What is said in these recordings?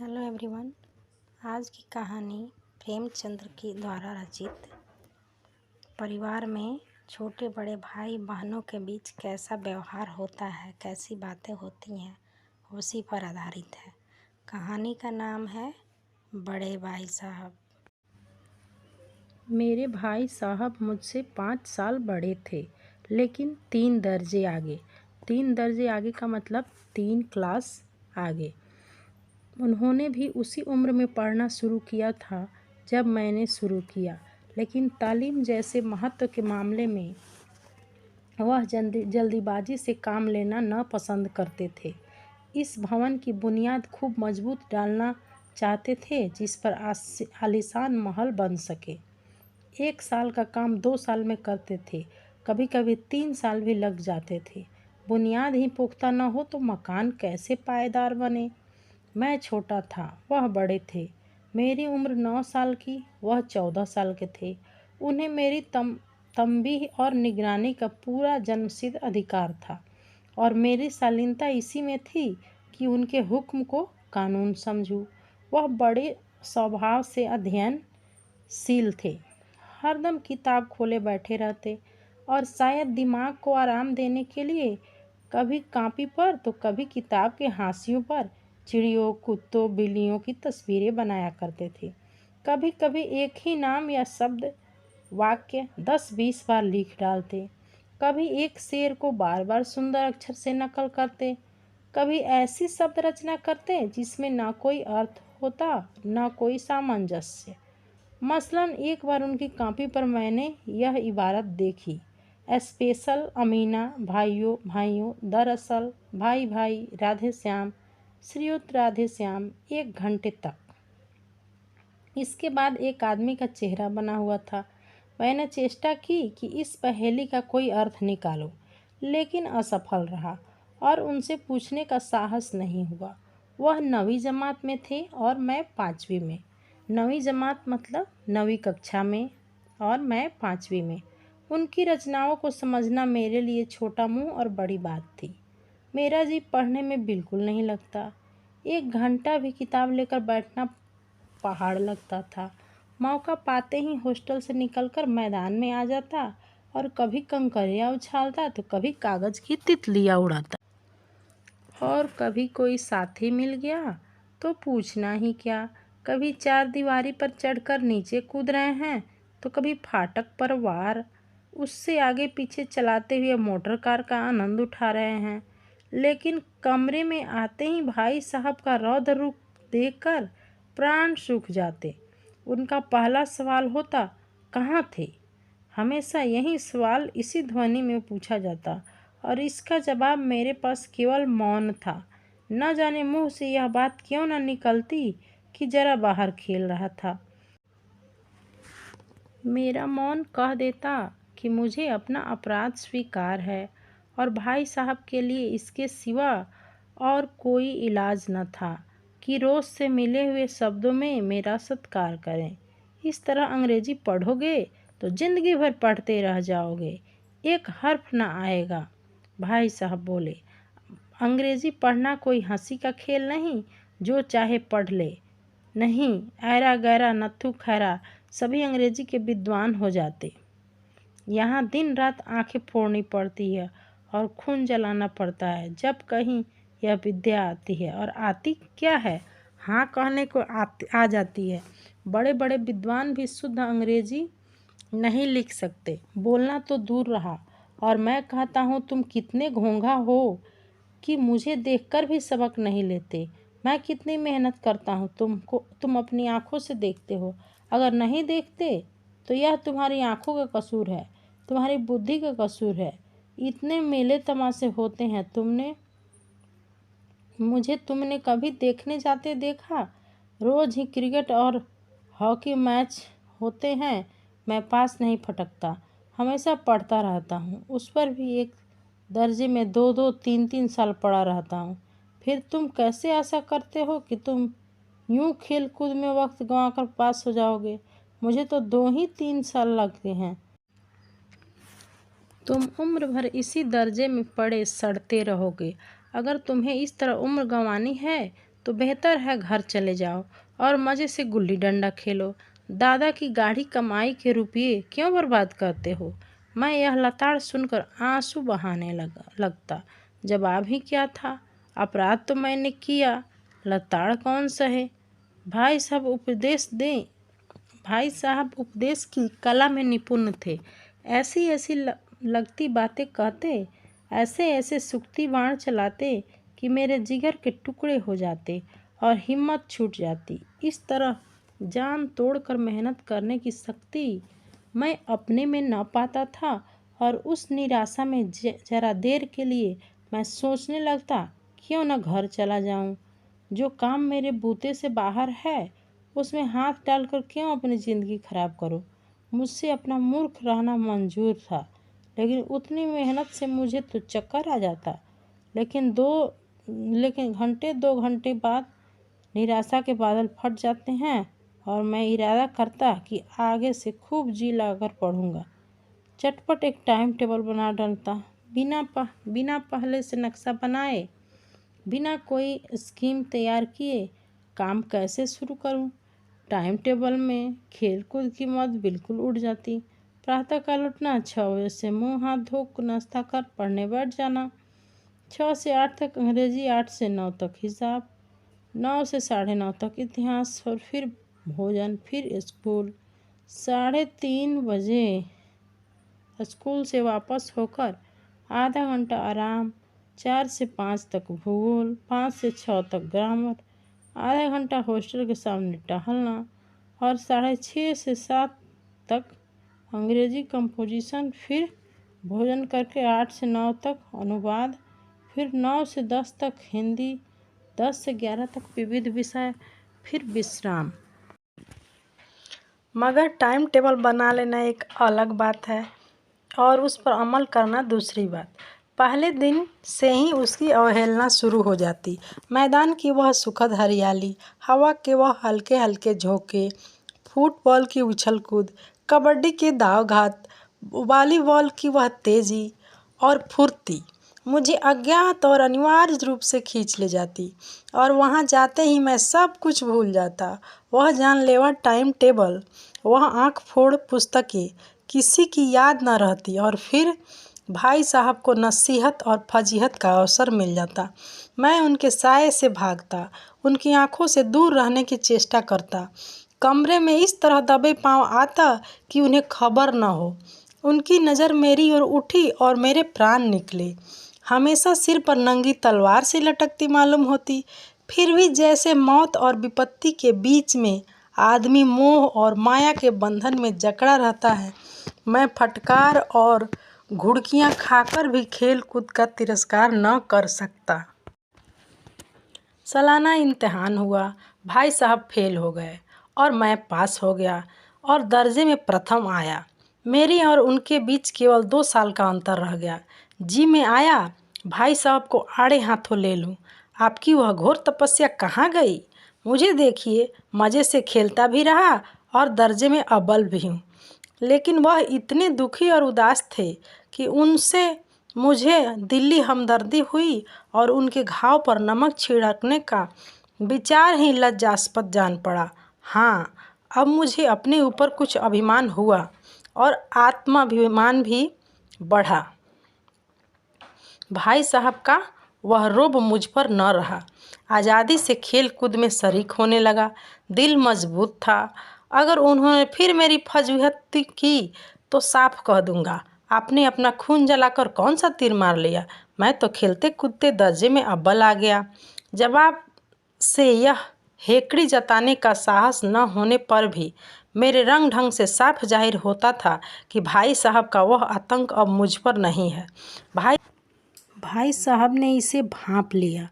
Hello everyone. आज की कहानी प्रेमचंद्र की द्वारा रचित। परिवार में छोटे बड़े भाई बहनों के बीच कैसा व्यवहार होता है, कैसी बातें होती हैं, उसी पर आधारित है। कहानी का नाम है बड़े भाई साहब। मेरे भाई साहब मुझसे 5 साल बड़े थे, लेकिन 3 दर्जे आगे। 3 दर्जे आगे का मतलब 3 क्लास आगे। उन्होंने भी उसी उम्र में पढ़ना शुरू किया था जब मैंने शुरू किया, लेकिन तालीम जैसे महत्व के मामले में वह जल्दीबाजी से काम लेना न पसंद करते थे। इस भवन की बुनियाद खूब मजबूत डालना चाहते थे, जिस पर आलीशान महल बन सके। 1 साल का काम 2 साल में करते थे, कभी कभी 3 साल भी लग जाते थे। बुनियाद ही पुख्ता न हो तो मकान कैसे पायेदार बने। मैं छोटा था, वह बड़े थे। मेरी उम्र 9 साल की, वह 14 साल के थे। उन्हें मेरी तंबीह और निगरानी का पूरा जन्मसिद्ध अधिकार था, और मेरी शालीनता इसी में थी कि उनके हुक्म को कानून समझूं। वह बड़े स्वभाव से अध्ययनशील थे, हरदम किताब खोले बैठे रहते, और शायद दिमाग को आराम देने के लिए कभी कॉपी पर तो कभी किताब के हाशियों पर चिड़ियों, कुत्तों, बिल्लियों की तस्वीरें बनाया करते थे। कभी कभी एक ही नाम या शब्द वाक्य 10-20 बार लिख डालते। कभी एक शेर को बार बार सुंदर अक्षर से नकल करते। कभी ऐसी शब्द रचना करते जिसमें ना कोई अर्थ होता, ना कोई सामंजस्य। मसलन एक बार उनकी कॉपी पर मैंने यह इबारत देखी: स्पेशल अमीना, भाइयों भाइयों, दरअसल भाई भाई, राधे श्याम, श्रीयुत राधे श्याम, 1 घंटे तक। इसके बाद एक आदमी का चेहरा बना हुआ था। मैंने चेष्टा की कि इस पहेली का कोई अर्थ निकालूं, लेकिन असफल रहा और उनसे पूछने का साहस नहीं हुआ। वह 9वीं जमात में थे और मैं 5वीं में। 9वीं जमात मतलब 9वीं कक्षा में, और मैं 5वीं में। उनकी रचनाओं को समझना मेरे लिए छोटा मुंह और बड़ी बात थी। मेरा जी पढ़ने में बिल्कुल नहीं लगता। 1 घंटा भी किताब लेकर बैठना पहाड़ लगता था। मौका पाते ही हॉस्टल से निकलकर मैदान में आ जाता, और कभी कंकरियाँ उछालता तो कभी कागज की तितलियाँ उड़ाता, और कभी कोई साथी मिल गया तो पूछना ही क्या। कभी 4 दीवारी पर चढ़कर नीचे कूद रहे हैं तो कभी फाटक पर वार उससे आगे पीछे चलाते हुए मोटर कार का आनंद उठा रहे हैं। लेकिन कमरे में आते ही भाई साहब का रौद्र रूप देखकर प्राण सूख जाते। उनका पहला सवाल होता, कहाँ थे? हमेशा यही सवाल इसी ध्वनि में पूछा जाता, और इसका जवाब मेरे पास केवल मौन था। न जाने मुंह से यह बात क्यों न निकलती कि जरा बाहर खेल रहा था। मेरा मौन कह देता कि मुझे अपना अपराध स्वीकार है, और भाई साहब के लिए इसके सिवा और कोई इलाज न था कि रोज से मिले हुए शब्दों में मेरा सत्कार करें। इस तरह अंग्रेजी पढ़ोगे तो जिंदगी भर पढ़ते रह जाओगे, एक हर्फ न आएगा। भाई साहब बोले, अंग्रेजी पढ़ना कोई हंसी का खेल नहीं, जो चाहे पढ़ ले। नहीं, ऐरा गैरा नत्थु खैरा सभी अंग्रेजी के विद्वान हो जाते। यहाँ दिन रात आंखें फोड़नी पड़ती है और खून जलाना पड़ता है जब कहीं यह विद्या आती है, और आती क्या है, हाँ कहने को आ जाती है। बड़े बड़े विद्वान भी शुद्ध अंग्रेजी नहीं लिख सकते, बोलना तो दूर रहा। और मैं कहता हूँ, तुम कितने घोंघा हो कि मुझे देखकर भी सबक नहीं लेते। मैं कितनी मेहनत करता हूँ, तुम अपनी आंखों से देखते हो। अगर नहीं देखते तो यह तुम्हारी आंखों का कसूर है, तुम्हारी बुद्धि का कसूर है। इतने मेले तमाशे होते हैं, तुमने कभी देखने जाते देखा? रोज ही क्रिकेट और हॉकी मैच होते हैं, मैं पास नहीं फटकता, हमेशा पढ़ता रहता हूँ। उस पर भी 1 दर्जे में 2-2, 3-3 साल पढ़ा रहता हूँ। फिर तुम कैसे आशा करते हो कि तुम यूं खेल कूद में वक्त गंवाकर पास हो जाओगे? मुझे तो 2 ही 3 साल लगते हैं। तुम उम्र भर इसी दर्जे में पड़े सड़ते रहोगे। अगर तुम्हें इस तरह उम्र गंवानी है तो बेहतर है घर चले जाओ और मज़े से गुल्ली डंडा खेलो। दादा की गाढ़ी कमाई के रुपये क्यों बर्बाद करते हो? मैं यह लताड़ सुनकर आंसू बहाने लगता। जवाब ही क्या था? अपराध तो मैंने किया, लताड़ कौन सहे? भाई साहब उपदेश की कला में निपुण थे। ऐसी ऐसी लगती बातें कहते, ऐसे ऐसे सूक्ति बाण चलाते कि मेरे जिगर के टुकड़े हो जाते और हिम्मत छूट जाती। इस तरह जान तोड़कर मेहनत करने की शक्ति मैं अपने में न पाता था और उस निराशा में जरा देर के लिए मैं सोचने लगता, क्यों न घर चला जाऊं। जो काम मेरे बूते से बाहर है उसमें हाथ डालकर क्यों अपनी ज़िंदगी खराब करूं। मुझसे अपना मूर्ख रहना मंजूर था, लेकिन उतनी मेहनत से मुझे तो चक्कर आ जाता। लेकिन 2 घंटे बाद निराशा के बादल फट जाते हैं और मैं इरादा करता कि आगे से खूब जी लाकर पढ़ूंगा। चटपट एक टाइम टेबल बना डालता, बिना पहले से नक्शा बनाए, बिना कोई स्कीम तैयार किए काम कैसे शुरू करूं। टाइम टेबल में खेल कूद की मौत बिल्कुल उड़ जाती। प्रातःकाल उठना, 6 बजे से मुंह हाथ धो नाश्ता कर पढ़ने बैठ जाना। 6 से 8 तक अंग्रेजी, 8 से 9 तक हिसाब, 9 से 9:30 तक इतिहास और फिर भोजन, फिर स्कूल। 3:30 बजे स्कूल से वापस होकर आधा घंटा आराम, 4 से 5 तक भूगोल, 5 से 6 तक ग्रामर, आधा घंटा हॉस्टल के सामने टहलना और 6:30 से 7 तक अंग्रेजी कंपोजिशन, फिर भोजन करके 8 से 9 तक अनुवाद, फिर 9 से 10 तक हिंदी, 10 से 11 तक विविध विषय, फिर विश्राम। मगर टाइम टेबल बना लेना एक अलग बात है और उस पर अमल करना दूसरी बात। पहले दिन से ही उसकी अवहेलना शुरू हो जाती। मैदान की वह सुखद हरियाली, हवा के वह हल्के हल्के झोंके, फुटबॉल की उछल कूद, कबड्डी के दाव घात, वॉलीबॉल की वह तेजी और फुर्ती मुझे अज्ञात और अनिवार्य रूप से खींच ले जाती और वहाँ जाते ही मैं सब कुछ भूल जाता। वह जानलेवा टाइम टेबल, वह आँख फोड़ पुस्तकें, किसी की याद न रहती और फिर भाई साहब को नसीहत और फजीहत का अवसर मिल जाता। मैं उनके साये से भागता, उनकी आंखों से दूर रहने की चेष्टा करता, कमरे में इस तरह दबे पांव आता कि उन्हें खबर न हो। उनकी नज़र मेरी ओर उठी और मेरे प्राण निकले। हमेशा सिर पर नंगी तलवार से लटकती मालूम होती, फिर भी जैसे मौत और विपत्ति के बीच में आदमी मोह और माया के बंधन में जकड़ा रहता है। मैं फटकार और घुड़कियां खाकर भी खेल कूद का तिरस्कार न कर सकता। सालाना इम्तिहान हुआ, भाई साहब फेल हो गए और मैं पास हो गया और दर्जे में प्रथम आया। मेरी और उनके बीच केवल 2 साल का अंतर रह गया। जी में आया भाई साहब को आड़े हाथों ले लूं। आपकी वह घोर तपस्या कहाँ गई? मुझे देखिए, मज़े से खेलता भी रहा और दर्जे में अव्वल भी हूँ। लेकिन वह इतने दुखी और उदास थे कि उनसे मुझे दिली हमदर्दी हुई और उनके घाव पर नमक छिड़कने का विचार ही लज्जास्पद जान पड़ा। हाँ, अब मुझे अपने ऊपर कुछ अभिमान हुआ और आत्माभिमान भी बढ़ा। भाई साहब का वह रोब मुझ पर न रहा। आज़ादी से खेल कूद में शरीक होने लगा। दिल मजबूत था। अगर उन्होंने फिर मेरी फजीहत की तो साफ कह दूंगा, आपने अपना खून जलाकर कौन सा तीर मार लिया? मैं तो खेलते कूदते दर्जे में अव्वल आ गया। जवाब से यह हेकड़ी जताने का साहस न होने पर भी मेरे रंग ढंग से साफ जाहिर होता था कि भाई साहब का वह आतंक अब मुझ पर नहीं है। भाई साहब ने इसे भांप लिया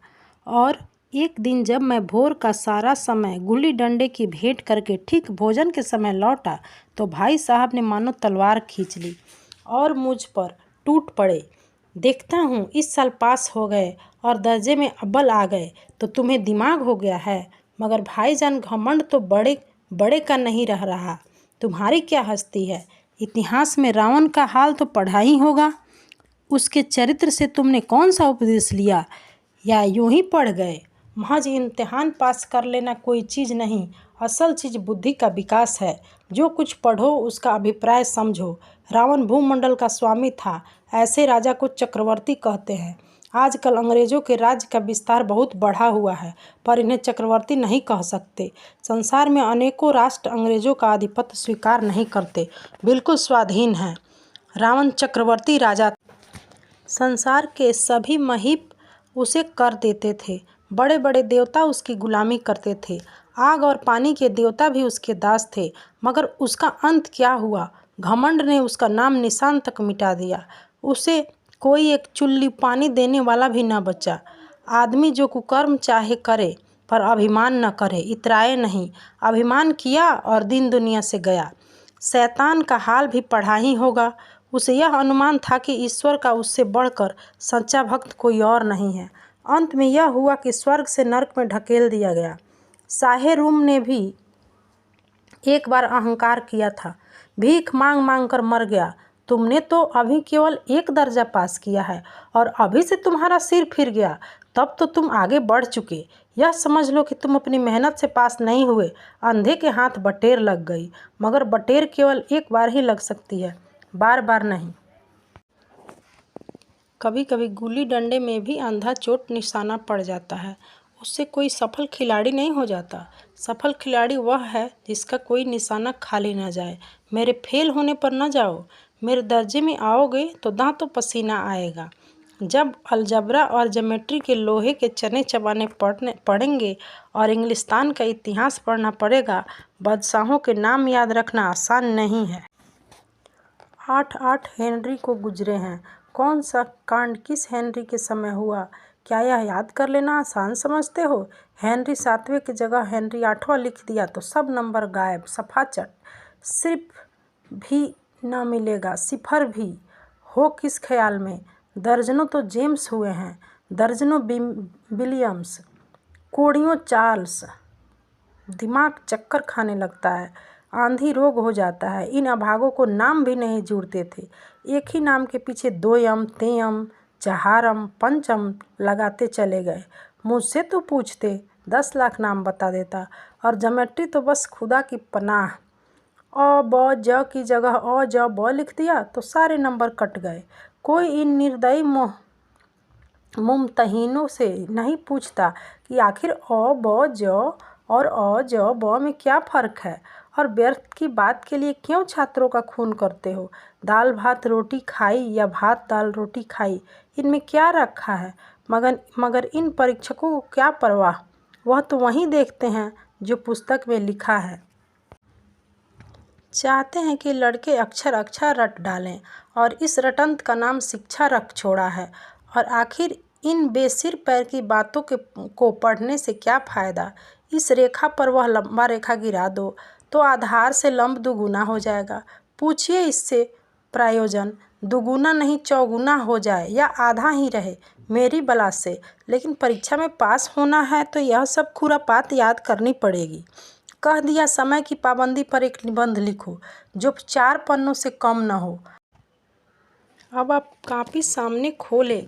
और एक दिन जब मैं भोर का सारा समय गुल्ली डंडे की भेंट करके ठीक भोजन के समय लौटा तो भाई साहब ने मानो तलवार खींच ली और मुझ पर टूट पड़े। देखता हूँ इस साल पास हो गए और दर्जे में अव्वल आ गए तो तुम्हें दिमाग हो गया है, मगर भाईजान घमंड तो बड़े बड़े का नहीं रह रहा। तुम्हारी क्या हस्ती है? इतिहास में रावण का हाल तो पढ़ा ही होगा। उसके चरित्र से तुमने कौन सा उपदेश लिया या यूं ही पढ़ गए? महज इम्तिहान पास कर लेना कोई चीज़ नहीं, असल चीज़ बुद्धि का विकास है। जो कुछ पढ़ो उसका अभिप्राय समझो। रावण भूमंडल का स्वामी था, ऐसे राजा को चक्रवर्ती कहते हैं। आजकल अंग्रेजों के राज्य का विस्तार बहुत बढ़ा हुआ है, पर इन्हें चक्रवर्ती नहीं कह सकते। संसार में अनेकों राष्ट्र अंग्रेजों का आधिपत्य स्वीकार नहीं करते, बिल्कुल स्वाधीन हैं। रावण चक्रवर्ती राजा, संसार के सभी महीप उसे कर देते थे। बड़े बड़े देवता उसकी गुलामी करते थे। आग और पानी के देवता भी उसके दास थे। मगर उसका अंत क्या हुआ? घमंड ने उसका नाम निशान तक मिटा दिया। उसे कोई एक चुल्ली पानी देने वाला भी न बचा। आदमी जो कुकर्म चाहे करे, पर अभिमान न करे, इतराए नहीं। अभिमान किया और दिन दुनिया से गया। शैतान का हाल भी पढ़ा ही होगा। उसे यह अनुमान था कि ईश्वर का उससे बढ़कर सच्चा भक्त कोई और नहीं है। अंत में यह हुआ कि स्वर्ग से नरक में ढकेल दिया गया। शाहे रूम ने भी एक बार अहंकार किया था, भीख मांग मांग कर मर गया। तुमने तो अभी केवल 1 दर्जा पास किया है और अभी से तुम्हारा सिर फिर गया, तब तो तुम आगे बढ़ चुके। यह समझ लो कि तुम अपनी मेहनत से पास नहीं हुए, अंधे के हाथ बटेर लग गई। मगर बटेर केवल एक बार ही लग सकती है, बार बार नहीं। कभी कभी गुल्ली डंडे में भी अंधा चोट निशाना पड़ जाता है, उससे कोई सफल खिलाड़ी नहीं हो जाता। सफल खिलाड़ी वह है जिसका कोई निशाना खाली न जाए। मेरे फेल होने पर न जाओ, मेरे दर्जे में आओगे तो दांतों पसीना आएगा। जब अलजबरा और ज्योमेट्री के लोहे के चने चबाने पड़ेंगे और इंग्लिस्तान का इतिहास पढ़ना पड़ेगा, बादशाहों के नाम याद रखना आसान नहीं है। 8 हेनरी को गुजरे हैं। कौन सा कांड किस हेनरी के समय हुआ, क्या यह याद कर लेना आसान समझते हो? हेनरी 7वें की जगह हेनरी 8वां लिख दिया तो सब नंबर गायब, सफाचट। सिर्फ भी न मिलेगा, सिफर भी। हो किस ख्याल में? दर्जनों तो जेम्स हुए हैं, दर्जनों विलियम्स, कोड़ियों चार्ल्स। दिमाग चक्कर खाने लगता है, आंधी रोग हो जाता है। इन अभागों को नाम भी नहीं जुड़ते थे। एक ही नाम के पीछे 2 यम, तेयम, चहारम, पंचम लगाते चले गए। मुझसे तो पूछते 10 लाख नाम बता देता। और ज्योमेट्री तो बस खुदा की पनाह। अ ब ज की जगह अ ज ब लिख दिया तो सारे नंबर कट गए। कोई इन निर्दयी मुमतहीनों से नहीं पूछता कि आखिर अ ब ज और अ ज ब में क्या फ़र्क है, और व्यर्थ की बात के लिए क्यों छात्रों का खून करते हो? दाल भात रोटी खाई या भात दाल रोटी खाई, इनमें क्या रखा है? मगर इन परीक्षकों को क्या परवाह, वह तो वही देखते हैं जो पुस्तक में लिखा है। चाहते हैं कि लड़के अक्षर अक्षर रट डालें, और इस रटंत का नाम शिक्षा रख छोड़ा है। और आखिर इन बेसिर पैर की बातों को पढ़ने से क्या फ़ायदा? इस रेखा पर वह लंबा रेखा गिरा दो तो आधार से लंब दुगुना हो जाएगा। पूछिए इससे प्रयोजन दुगुना नहीं चौगुना हो जाए या आधा ही रहे, मेरी बला से। लेकिन परीक्षा में पास होना है तो यह सब खुरापात याद करनी पड़ेगी। कह दिया समय की पाबंदी पर एक निबंध लिखो जो 4 पन्नों से कम न हो। अब आप कापी सामने खोले,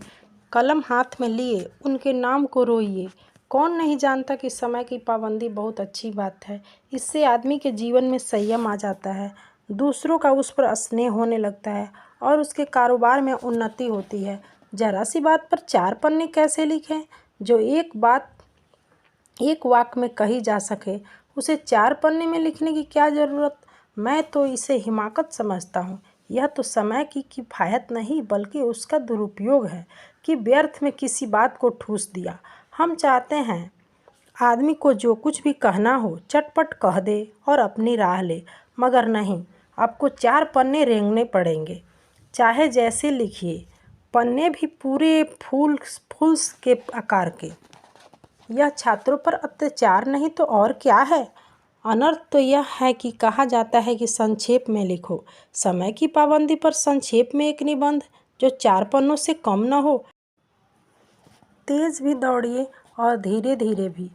कलम हाथ में लिए, उनके नाम को रोइए। कौन नहीं जानता कि समय की पाबंदी बहुत अच्छी बात है। इससे आदमी के जीवन में संयम आ जाता है, दूसरों का उस पर स्नेह होने लगता है और उसके कारोबार में उन्नति होती है। जरा सी बात पर 4 पन्ने कैसे लिखें? जो एक बात एक वाक्य में कही जा सके, उसे 4 पन्ने में लिखने की क्या ज़रूरत? मैं तो इसे हिमाकत समझता हूँ। यह तो समय की किफ़ायत नहीं बल्कि उसका दुरुपयोग है कि व्यर्थ में किसी बात को ठूस दिया। हम चाहते हैं आदमी को जो कुछ भी कहना हो चटपट कह दे और अपनी राह ले, मगर नहीं, आपको 4 पन्ने रेंगने पड़ेंगे। चाहे जैसे लिखिए, पन्ने भी पूरे फूल्स के आकार के। यह छात्रों पर अत्याचार नहीं तो और क्या है? अनर्थ तो यह है कि कहा जाता है कि संक्षेप में लिखो। समय की पाबंदी पर संक्षेप में एक निबंध जो 4 पन्नों से कम न हो। तेज भी दौड़िए और धीरे धीरे भी।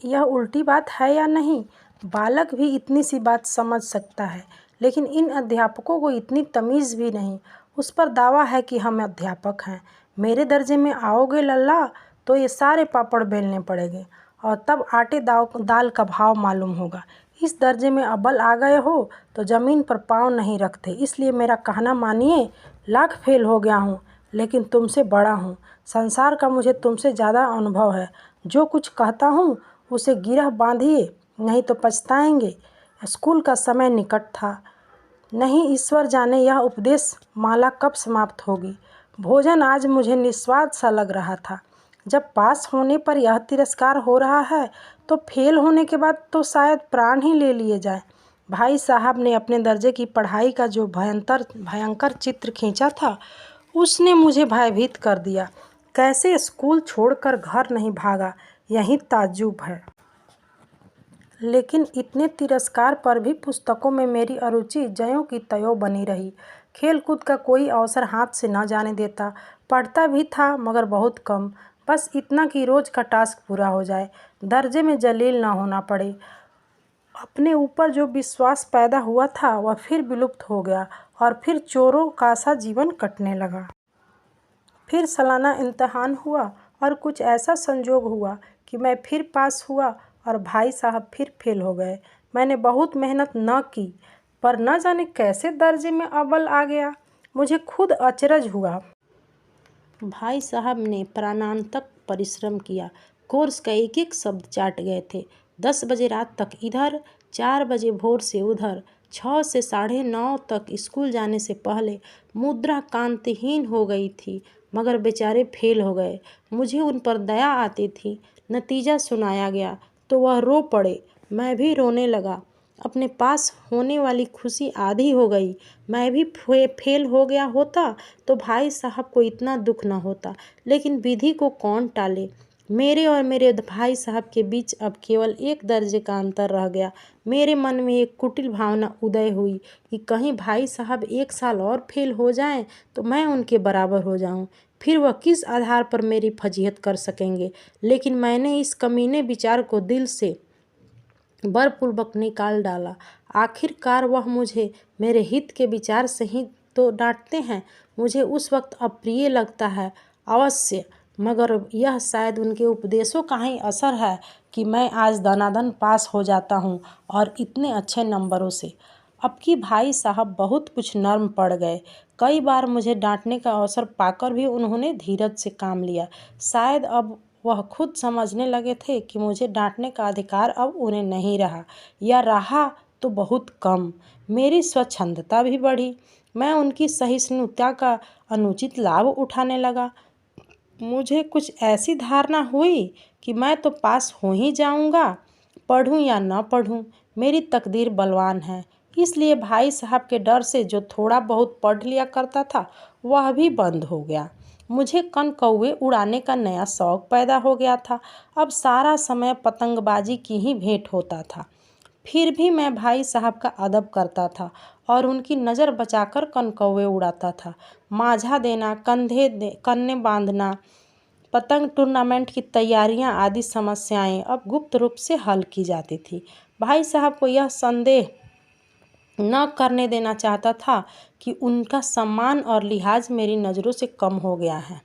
यह उल्टी बात है या नहीं? बालक भी इतनी सी बात समझ सकता है, लेकिन इन अध्यापकों को इतनी तमीज़ भी नहीं। उस पर दावा है कि हम अध्यापक हैं। मेरे दर्जे में आओगे लल्ला तो ये सारे पापड़ बेलने पड़ेंगे और तब आटे दाल का भाव मालूम होगा। इस दर्जे में अव्वल आ गए हो तो ज़मीन पर पाँव नहीं रखते, इसलिए मेरा कहना मानिए। लाख फेल हो गया हूँ लेकिन तुमसे बड़ा हूँ। संसार का मुझे तुमसे ज़्यादा अनुभव है। जो कुछ कहता हूँ उसे गिरह बांधिए, नहीं तो पछताएंगे। स्कूल का समय निकट था। नहीं ईश्वर जाने यह उपदेश माला कब समाप्त होगी। भोजन आज मुझे निस्वाद सा लग रहा था। जब पास होने पर यह तिरस्कार हो रहा है तो फेल होने के बाद तो शायद प्राण ही ले लिए जाए। भाई साहब ने अपने दर्जे की पढ़ाई का जो भयंकर चित्र खींचा था उसने मुझे भयभीत कर दिया। कैसे स्कूल छोड़कर घर नहीं भागा, यही ताज्जुब है। लेकिन इतने तिरस्कार पर भी पुस्तकों में मेरी अरुचि ज्यों की त्यों बनी रही। खेल कूद का कोई अवसर हाथ से न जाने देता। पढ़ता भी था मगर बहुत कम, बस इतना कि रोज़ का टास्क पूरा हो जाए, दर्जे में जलील न होना पड़े। अपने ऊपर जो विश्वास पैदा हुआ था वह फिर विलुप्त हो गया और फिर चोरों का सा जीवन कटने लगा। फिर सालाना इम्तहान हुआ और कुछ ऐसा संजोग हुआ कि मैं फिर पास हुआ और भाई साहब फिर फेल हो गए। मैंने बहुत मेहनत न की पर न जाने कैसे दर्जे में अव्वल आ गया। मुझे खुद अचरज हुआ। भाई साहब ने प्राणांतक परिश्रम किया। कोर्स का एक एक शब्द चाट गए थे। 10 बजे रात तक इधर, 4 बजे भोर से उधर, 6 से 9:30 तक स्कूल जाने से पहले मुद्रा कांतिहीन हो गई थी, मगर बेचारे फेल हो गए। मुझे उन पर दया आती थी। नतीजा सुनाया गया तो वह रो पड़े, मैं भी रोने लगा। अपने पास होने वाली खुशी आधी हो गई। मैं भी फेल हो गया होता तो भाई साहब को इतना दुख न होता, लेकिन विधि को कौन टाले। मेरे और मेरे भाई साहब के बीच अब केवल 1 दर्जे का अंतर रह गया। मेरे मन में एक कुटिल भावना उदय हुई कि कहीं भाई साहब 1 साल और फेल हो जाएं तो मैं उनके बराबर हो जाऊं। फिर वह किस आधार पर मेरी फजीहत कर सकेंगे। लेकिन मैंने इस कमीने विचार को दिल से बलपूर्वक निकाल डाला। आखिरकार वह मुझे मेरे हित के विचार से ही तो डांटते हैं। मुझे उस वक्त अप्रिय लगता है अवश्य, मगर यह शायद उनके उपदेशों का ही असर है कि मैं आज दनादन पास हो जाता हूँ और इतने अच्छे नंबरों से। अब कि भाई साहब बहुत कुछ नर्म पड़ गए। कई बार मुझे डांटने का अवसर पाकर भी उन्होंने धीरज से काम लिया। शायद अब वह खुद समझने लगे थे कि मुझे डांटने का अधिकार अब उन्हें नहीं रहा, या रहा तो बहुत कम। मेरी स्वच्छंदता भी बढ़ी। मैं उनकी सहिष्णुता का अनुचित लाभ उठाने लगा। मुझे कुछ ऐसी धारणा हुई कि मैं तो पास हो ही जाऊंगा, पढ़ूं या न पढ़ूं, मेरी तकदीर बलवान है। इसलिए भाई साहब के डर से जो थोड़ा बहुत पढ़ लिया करता था वह भी बंद हो गया। मुझे कनकौवे उड़ाने का नया शौक पैदा हो गया था। अब सारा समय पतंगबाजी की ही भेंट होता था। फिर भी मैं भाई साहब का अदब करता था और उनकी नज़र बचाकर कनकौवे उड़ाता था। माझा देना, कन्ने बांधना, पतंग टूर्नामेंट की तैयारियां आदि समस्याएं अब गुप्त रूप से हल की जाती थी। भाई साहब को यह संदेह न करने देना चाहता था कि उनका सम्मान और लिहाज मेरी नज़रों से कम हो गया है।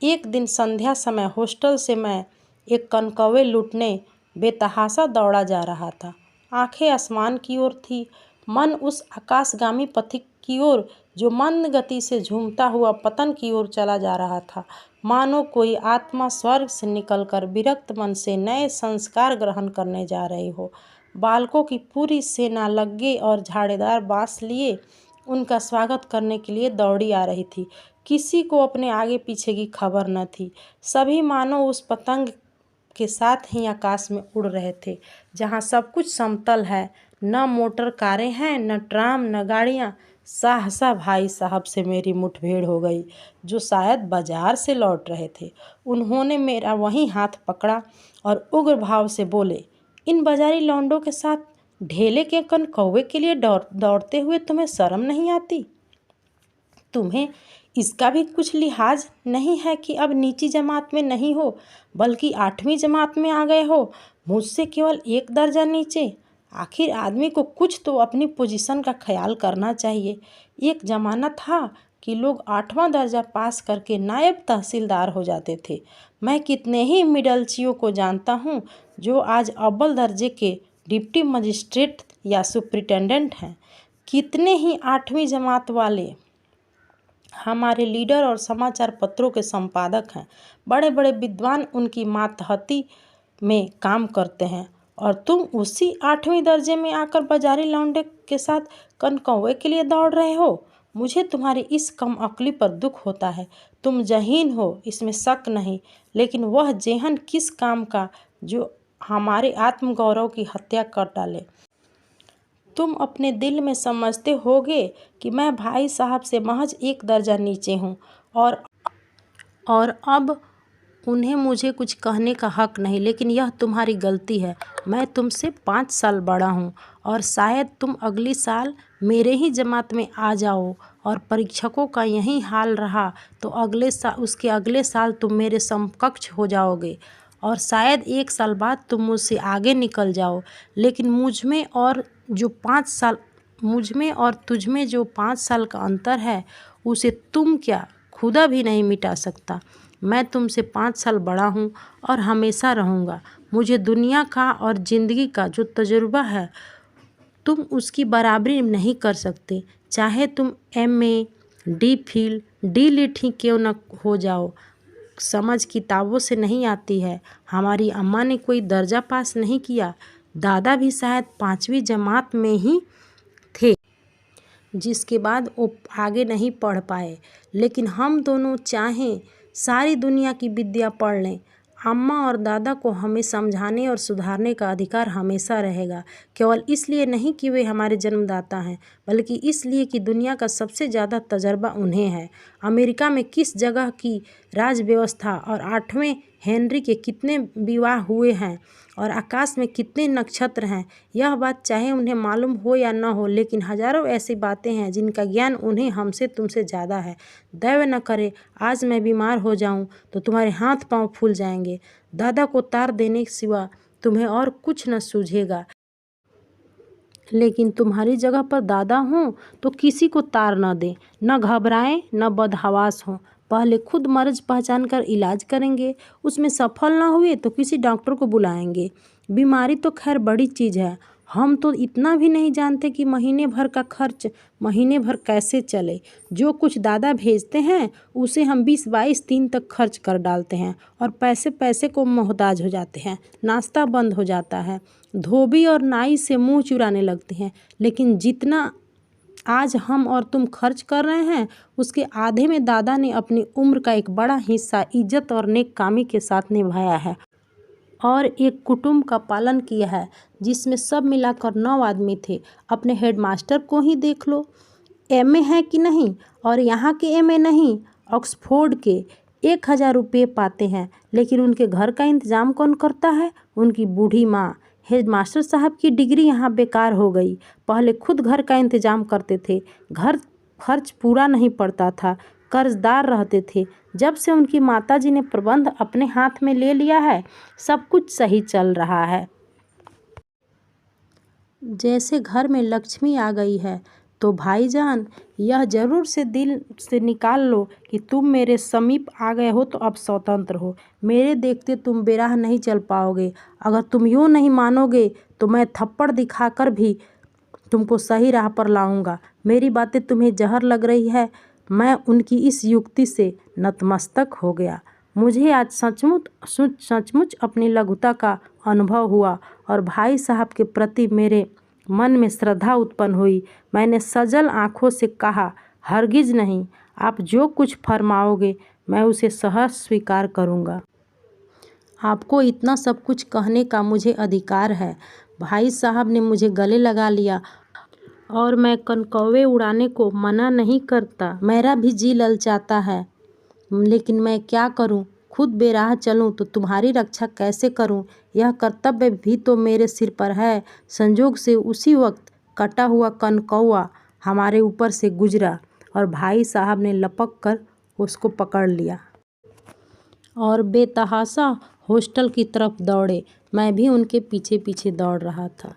एक दिन संध्या समय हॉस्टल से मैं एक कनकौवे लूटने बेतहाशा दौड़ा जा रहा था। आंखें आसमान की ओर थी, मन उस आकाशगामी पथिक की ओर जो मंद गति से झूमता हुआ पतन की ओर चला जा रहा था। मानो कोई आत्मा स्वर्ग से निकलकर विरक्त मन से नए संस्कार ग्रहण करने जा रही हो। बालकों की पूरी सेना लग्गे और झाड़ीदार बांस लिए उनका स्वागत करने के लिए दौड़ी आ रही थी। किसी को अपने आगे पीछे की खबर न थी। सभी मानो उस पतंग के साथ ही आकाश में उड़ रहे थे जहाँ सब कुछ समतल है, न मोटर कारें हैं, न ट्राम, न गाड़ियाँ। सहसा भाई साहब से मेरी मुठभेड़ हो गई, जो शायद बाजार से लौट रहे थे। उन्होंने मेरा वहीं हाथ पकड़ा और उग्र भाव से बोले, इन बाजारी लौंडों के साथ ढेले के कनकौवे के लिए दौड़ते हुए तुम्हें शर्म नहीं आती? तुम्हें इसका भी कुछ लिहाज नहीं है कि अब नीची जमात में नहीं हो बल्कि 8वीं जमात में आ गए हो, मुझसे केवल 1 दर्जा नीचे। आखिर आदमी को कुछ तो अपनी पोजीशन का ख्याल करना चाहिए। एक ज़माना था कि लोग 8वां दर्जा पास करके नायब तहसीलदार हो जाते थे। मैं कितने ही मिडलचियों को जानता हूँ जो आज अव्वल दर्जे के डिप्टी मजिस्ट्रेट या सुप्रिटेंडेंट हैं। कितने ही 8वीं जमात वाले हमारे लीडर और समाचार पत्रों के संपादक हैं। बड़े बड़े विद्वान उनकी मातहती में काम करते हैं और तुम उसी 8वीं दर्जे में आकर बाजारी लौंडे के साथ कनकौवे के लिए दौड़ रहे हो। मुझे तुम्हारी इस कम अक्ली पर दुख होता है। तुम जहीन हो, इसमें शक नहीं, लेकिन वह जेहन किस काम का जो हमारे आत्मगौरव की हत्या कर डाले। तुम अपने दिल में समझते होगे कि मैं भाई साहब से महज 1 दर्जा नीचे हूँ और अब उन्हें मुझे कुछ कहने का हक नहीं, लेकिन यह तुम्हारी गलती है। मैं तुमसे 5 साल बड़ा हूँ और शायद तुम अगली साल मेरे ही जमात में आ जाओ और परीक्षकों का यही हाल रहा तो उसके अगले साल तुम मेरे समकक्ष हो जाओगे और शायद 1 साल बाद तुम मुझसे आगे निकल जाओ। लेकिन मुझ में और तुझ में जो 5 साल का अंतर है उसे तुम क्या खुदा भी नहीं मिटा सकता। मैं तुमसे 5 साल बड़ा हूँ और हमेशा रहूँगा। मुझे दुनिया का और ज़िंदगी का जो तजुर्बा है तुम उसकी बराबरी नहीं कर सकते, चाहे तुम MA, D.Phil, D.Lit ही क्यों न हो जाओ। समझ किताबों से नहीं आती है। हमारी अम्मा ने कोई दर्जा पास नहीं किया। दादा भी शायद 5वीं जमात में ही थे, जिसके बाद वो आगे नहीं पढ़ पाए। लेकिन हम दोनों चाहें सारी दुनिया की विद्या पढ़ लें, अम्मा और दादा को हमें समझाने और सुधारने का अधिकार हमेशा रहेगा। केवल इसलिए नहीं कि वे हमारे जन्मदाता हैं, बल्कि इसलिए कि दुनिया का सबसे ज़्यादा तजर्बा उन्हें है। अमेरिका में किस जगह की राज व्यवस्था और 8वें हेनरी के कितने विवाह हुए हैं और आकाश में कितने नक्षत्र हैं, यह बात चाहे उन्हें मालूम हो या न हो, लेकिन हजारों ऐसी बातें हैं जिनका ज्ञान उन्हें हमसे तुमसे ज़्यादा है। दैव न करे आज मैं बीमार हो जाऊं तो तुम्हारे हाथ पांव फूल जाएंगे। दादा को तार देने के सिवा तुम्हें और कुछ न सूझेगा। लेकिन तुम्हारी जगह पर दादा हों तो किसी को तार न दें, न घबराएं, न बदहवास हों। पहले खुद मर्ज पहचान कर इलाज करेंगे, उसमें सफल ना हुए तो किसी डॉक्टर को बुलाएंगे। बीमारी तो खैर बड़ी चीज़ है, हम तो इतना भी नहीं जानते कि महीने भर का खर्च महीने भर कैसे चले। जो कुछ दादा भेजते हैं उसे हम 20-22 दिन तक खर्च कर डालते हैं और पैसे पैसे को मोहताज हो जाते हैं। नाश्ता बंद हो जाता है, धोबी और नाई से मुंह चुराने लगते हैं। लेकिन जितना आज हम और तुम खर्च कर रहे हैं उसके आधे में दादा ने अपनी उम्र का एक बड़ा हिस्सा इज्जत और नेककामी के साथ निभाया है और एक कुटुंब का पालन किया है जिसमें सब मिलाकर 9 आदमी थे। अपने हेडमास्टर को ही देख लो, MA है कि नहीं, और यहाँ के MA नहीं, ऑक्सफोर्ड के 1000 रुपये पाते हैं, लेकिन उनके घर का इंतज़ाम कौन करता है? उनकी बूढ़ी माँ। हेडमास्टर साहब की डिग्री यहाँ बेकार हो गई। पहले खुद घर का इंतज़ाम करते थे, घर खर्च पूरा नहीं पड़ता था, कर्जदार रहते थे। जब से उनकी माताजी ने प्रबंध अपने हाथ में ले लिया है सब कुछ सही चल रहा है। जैसे घर में लक्ष्मी आ गई है। तो भाईजान यह जरूर से दिल से निकाल लो कि तुम मेरे समीप आ गए हो तो अब स्वतंत्र हो। मेरे देखते तुम बेराह नहीं चल पाओगे। अगर तुम यूँ नहीं मानोगे तो मैं थप्पड़ दिखाकर भी तुमको सही राह पर लाऊंगा। मेरी बातें तुम्हें जहर लग रही है। मैं उनकी इस युक्ति से नतमस्तक हो गया। मुझे आज सचमुच अपनी लघुता का अनुभव हुआ और भाई साहब के प्रति मेरे मन में श्रद्धा उत्पन्न हुई। मैंने सजल आँखों से कहा, हरगिज नहीं, आप जो कुछ फरमाओगे मैं उसे सहर्ष स्वीकार करूँगा। आपको इतना सब कुछ कहने का मुझे अधिकार है। भाई साहब ने मुझे गले लगा लिया और मैं कनकौवे उड़ाने को मना नहीं करता। मेरा भी जी ललचाता है, लेकिन मैं क्या करूं? खुद बेराह चलूं तो तुम्हारी रक्षा कैसे करूं? यह कर्तव्य भी तो मेरे सिर पर है। संजोग से उसी वक्त कटा हुआ कनकौवा हमारे ऊपर से गुजरा और भाई साहब ने लपक कर उसको पकड़ लिया और बेतहाशा हॉस्टल की तरफ दौड़े। मैं भी उनके पीछे पीछे दौड़ रहा था।